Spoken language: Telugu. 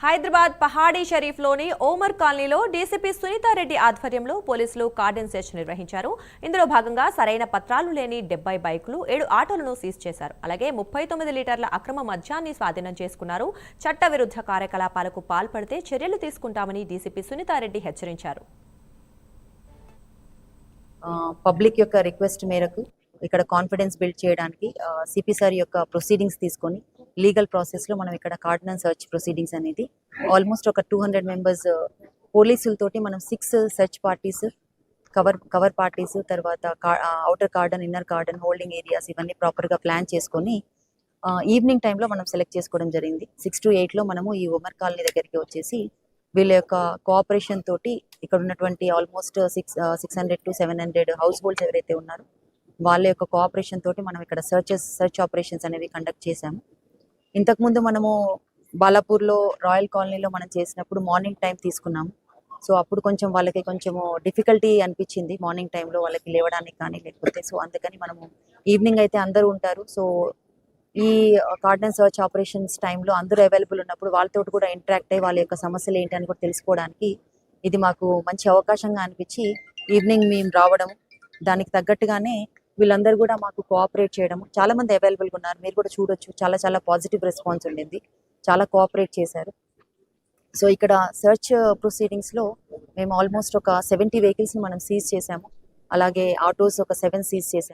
హైదరాబాద్ పహాడీ షరీఫ్లోని ఓమర్ కాలనీలో డీసీపీ సునీతారెడ్డి ఆధ్వర్యంలో పోలీసులు కార్డన్ సెర్చ్ నిర్వహించారు. ఇందులో భాగంగా సరైన పత్రాలు లేని 70 బైకులు, 7 ఆటోలను సీజ్ చేశారు. అలాగే 39 లీటర్ల అక్రమ మద్యాన్ని స్వాధీనం చేసుకున్నారు. చట్టవిరుద్ధ కార్యకలాపాలకు పాల్పడితే చర్యలు తీసుకుంటామని డీసీపీ సునీతారెడ్డి హెచ్చరించారు. పబ్లిక్ యొక్క రిక్వెస్ట్ మేరకు ఇక్కడ కాన్ఫిడెన్స్ బిల్డ్ చేయడానికి సిపి సార్ యొక్క ప్రొసీడింగ్స్ తీసుకొని లీగల్ ప్రాసెస్లో మనం ఇక్కడ కార్డినెన్స్ సర్చ్ ప్రొసీడింగ్స్ అనేది ఆల్మోస్ట్ ఒక 200 మెంబర్స్ పోలీసులతోటి మనం 6 సెర్చ్ పార్టీస్, కవర్ పార్టీస్, తర్వాత outer cordon, inner cordon, holding areas ఇవన్నీ ప్రాపర్గా ప్లాన్ చేసుకొని ఈవినింగ్ టైంలో మనం సెలెక్ట్ చేసుకోవడం జరిగింది. 6 to 8లో మనము ఈ ఉమర్ కాలనీ దగ్గరికి వచ్చేసి వీళ్ళ యొక్క కోఆపరేషన్ తోటి ఇక్కడ ఉన్నటువంటి ఆల్మోస్ట్ 600 to 700 హౌస్ హోల్డ్స్ ఎవరైతే ఉన్నారో వాళ్ళ యొక్క కోఆపరేషన్ తోటి మనం ఇక్కడ సెర్చ్ ఆపరేషన్స్ అనేవి కండక్ట్ చేశాము. ఇంతకుముందు మనము బాలాపూర్లో రాయల్ కాలనీలో మనం చేసినప్పుడు మార్నింగ్ టైం తీసుకున్నాము. సో అప్పుడు వాళ్ళకి కొంచెము డిఫికల్టీ అనిపించింది మార్నింగ్ టైంలో వాళ్ళకి లేవడానికి కానీ లేకపోతే. సో అందుకని మనము ఈవినింగ్ అయితే అందరూ ఉంటారు. సో ఈ కార్డన్ సర్చ్ ఆపరేషన్స్ టైంలో అందరూ అవైలబుల్ ఉన్నప్పుడు వాళ్ళతో కూడా ఇంటరాక్ట్ అయ్యి వాళ్ళ యొక్క సమస్యలు ఏంటి అని కూడా తెలుసుకోవడానికి ఇది మాకు మంచి అవకాశంగా అనిపించి ఈవినింగ్ మేము రావడం, దానికి తగ్గట్టుగానే వీళ్ళందరూ కూడా మాకు కోఆపరేట్ చేయడం, చాలా మంది అవైలబుల్గా ఉన్నారు. మీరు కూడా చూడొచ్చు, చాలా పాజిటివ్ రెస్పాన్స్ ఉండింది, చాలా కోఆపరేట్ చేశారు. సో ఇక్కడ సర్చ్ ప్రొసీడింగ్స్లో మేము ఆల్మోస్ట్ ఒక 70 వెహికల్స్ని మనం సీజ్ చేసాము. అలాగే ఆటోస్ ఒక 7 సీజ్ చేసాము.